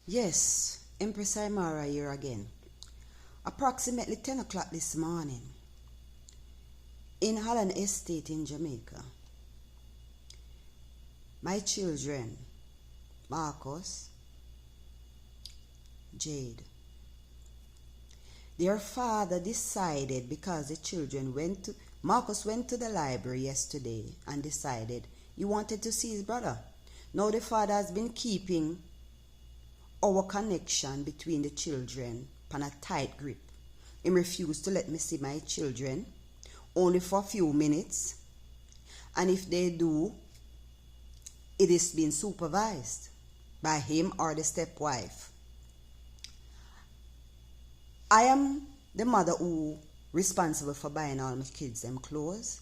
Yes, Empress Imara here again. Approximately 10 o'clock this morning, in Holland Estate in Jamaica, my children, Marcus, Jade, their father decided, because the children Marcus went to the library yesterday and decided he wanted to see his brother. Now the father has been keeping our connection between the children on a tight grip. He refused to let me see my children, only for a few minutes. And if they do, it is being supervised by him or the stepwife. I am the mother who responsible for buying all my kids them clothes,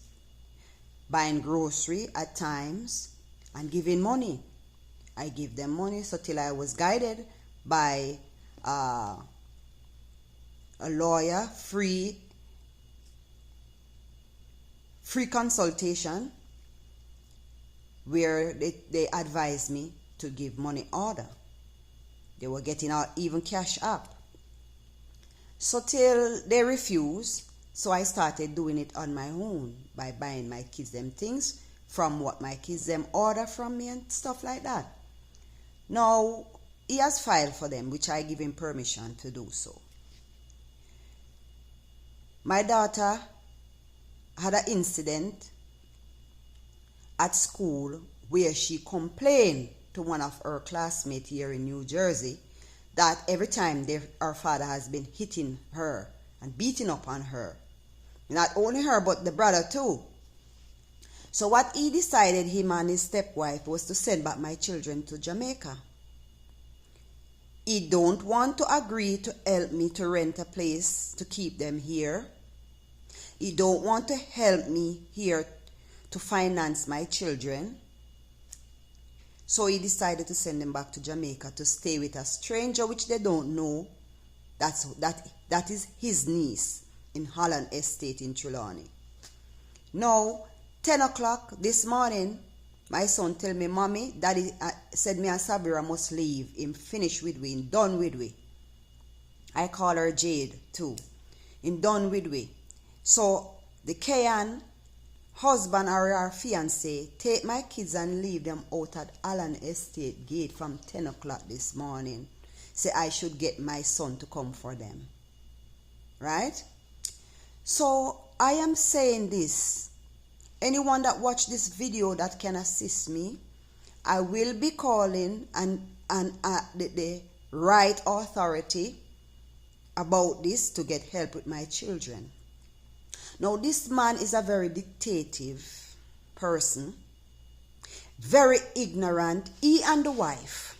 buying grocery at times, and giving money. I give them money, so till I was guided by a lawyer, free consultation, where they advised me to give money order. They were getting out even cash up. So till they refused, so I started doing it on my own by buying my kids them things from what my kids them order from me and stuff like that. Now, he has filed for them, which I give him permission to do so. My daughter had an incident at school where she complained to one of her classmates here in New Jersey that every time her father has been hitting her and beating up on her. Not only her, but the brother too. So what he decided, him and his stepwife, was to send back my children to Jamaica. He don't want to agree to help me to rent a place to keep them here. He don't want to help me here to finance my children. So he decided to send them back to Jamaica to stay with a stranger which they don't know. That is his niece in Holland Estate in Trelawney. Now, 10 o'clock this morning, my son tell me, Mommy, Daddy said me and Sabira must leave. Him finish with we, him done with we. I call her Jade too. Him done with we. So the Kayan husband or our fiancé take my kids and leave them out at Holland Estate gate from 10 o'clock this morning. Say I should get my son to come for them. Right? So I am saying this. Anyone that watch this video that can assist me, I will be calling and the right authority about this to get help with my children. Now, this man is a very dictative person, very ignorant, he and the wife.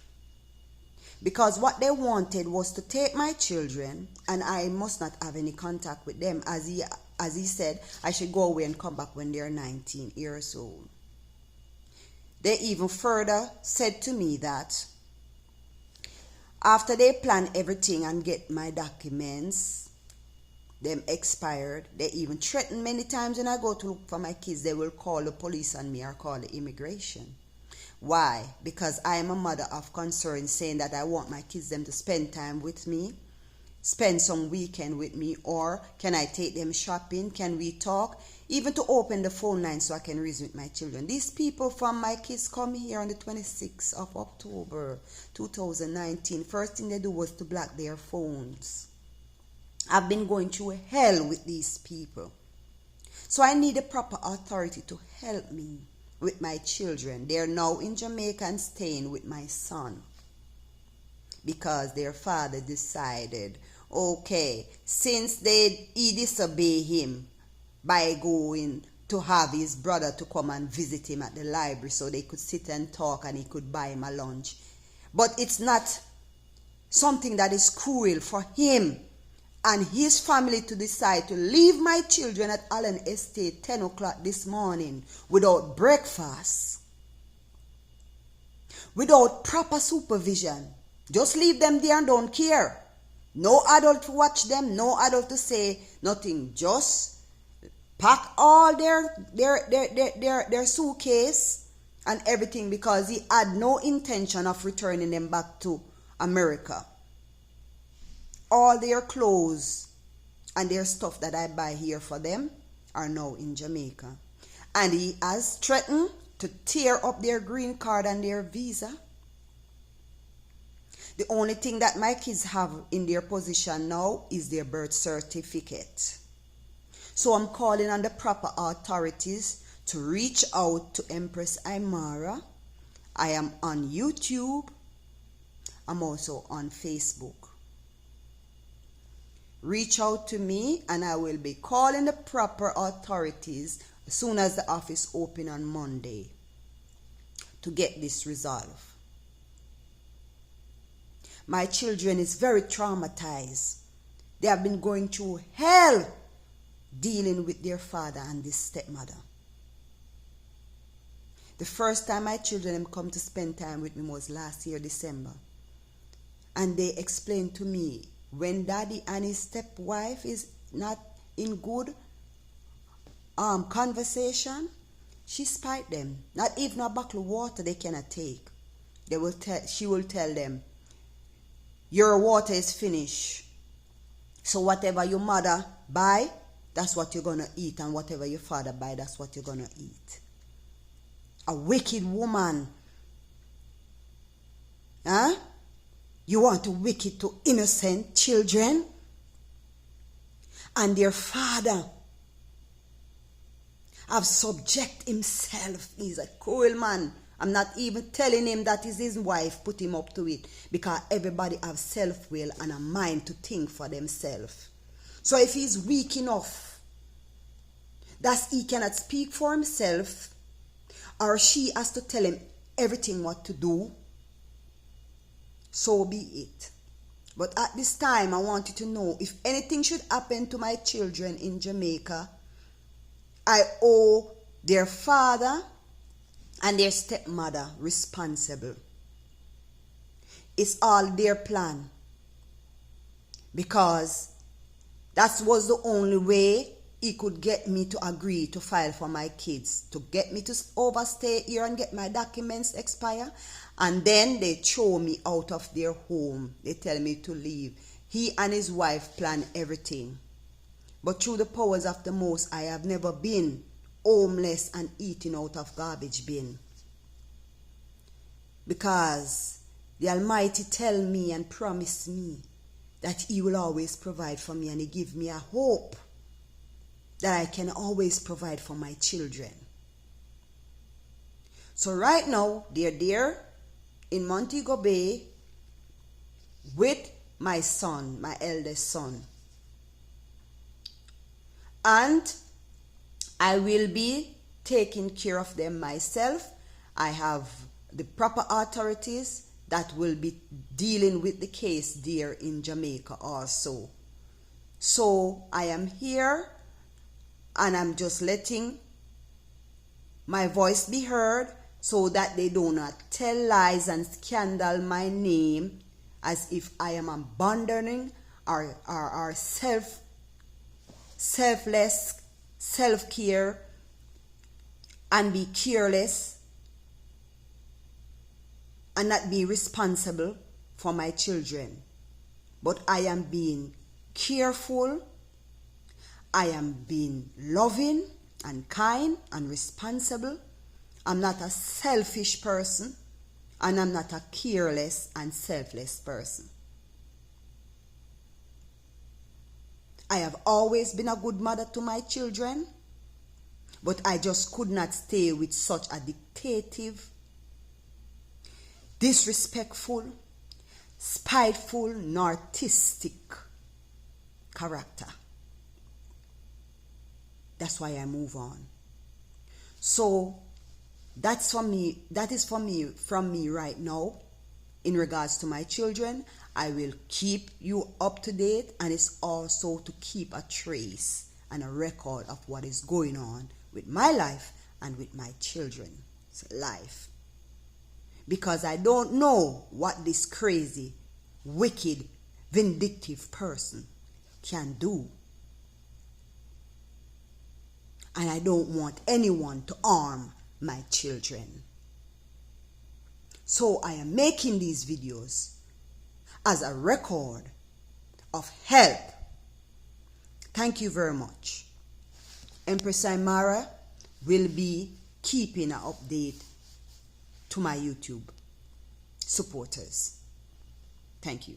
Because what they wanted was to take my children, and I must not have any contact with them, as he said, I should go away and come back when they're 19 years old. They even further said to me that after they plan everything and get my documents, them expired, they even threatened many times when I go to look for my kids, they will call the police on me or call the immigration. Why? Because I am a mother of concern, saying that I want my kids them to spend time with me, spend some weekend with me, or can I take them shopping? Can we talk? Even to open the phone line so I can reason with my children. These people from my kids come here on the 26th of October 2019. First thing they do was to block their phones. I've been going through hell with these people. So I need a proper authority to help me with my children. They're now in Jamaica and staying with my son, because their father decided, okay, since he disobey him by going to have his brother to come and visit him at the library so they could sit and talk and he could buy him a lunch. But it's not something that is cruel for him and his family to decide to leave my children at Holland Estate 10 o'clock this morning without breakfast, without proper supervision. Just leave them there and don't care. No adult to watch them, no adult to say nothing. Just pack all their suitcase and everything, because he had no intention of returning them back to America. All their clothes and their stuff that I buy here for them are now in Jamaica. And he has threatened to tear up their green card and their visa. The only thing that my kids have in their possession now is their birth certificate. So I'm calling on the proper authorities to reach out to Empress Imara. I am on YouTube. I'm also on Facebook. Reach out to me and I will be calling the proper authorities as soon as the office opens on Monday to get this resolved. My children is very traumatized. They have been going through hell dealing with their father and this stepmother. The first time my children come to spend time with me was last year, December. And they explained to me, when daddy and his stepwife is not in good conversation, she spite them. Not even a bottle of water they cannot take. She will tell them, your water is finished. So whatever your mother buy, that's what you're going to eat. And whatever your father buy, that's what you're going to eat. A wicked woman. Huh? You want to wicked to innocent children? And their father have subject himself. He's a cruel man. I'm not even telling him that is his wife put him up to it, because everybody have self-will and a mind to think for themselves. So if he's weak enough that he cannot speak for himself, or she has to tell him everything what to do, so be it. But at this time, I want you to know, if anything should happen to my children in Jamaica, I owe their father and their stepmother responsible. It's all their plan, because that was the only way he could get me to agree to file for my kids, to get me to overstay here and get my documents expire. And then they throw me out of their home. They tell me to leave. He and his wife plan everything. But through the powers of the Most, I have never been homeless and eating out of garbage bin. Because the Almighty tell me and promise me that He will always provide for me, and He give me a hope that I can always provide for my children. So right now, they're there in Montego Bay with my son, my eldest son. And I will be taking care of them myself. I have the proper authorities that will be dealing with the case there in Jamaica also. So I am here and I'm just letting my voice be heard, so that they do not tell lies and scandal my name as if I am abandoning our selfless self-care and be careless and not be responsible for my children. But I am being careful, I am being loving and kind and responsible. I'm not a selfish person, and I'm not a careless and selfless person. I have always been a good mother to my children, but I just could not stay with such a dictative, disrespectful, spiteful, narcissistic character. That's why I move on. So that's for me. That is from me right now. In regards to my children, I will keep you up to date, and it's also to keep a trace and a record of what is going on with my life and with my children's life. Because I don't know what this crazy, wicked, vindictive person can do. And I don't want anyone to harm my children. So I am making these videos as a record of help. Thank you very much. Empress Imara will be keeping an update to my YouTube supporters. Thank you.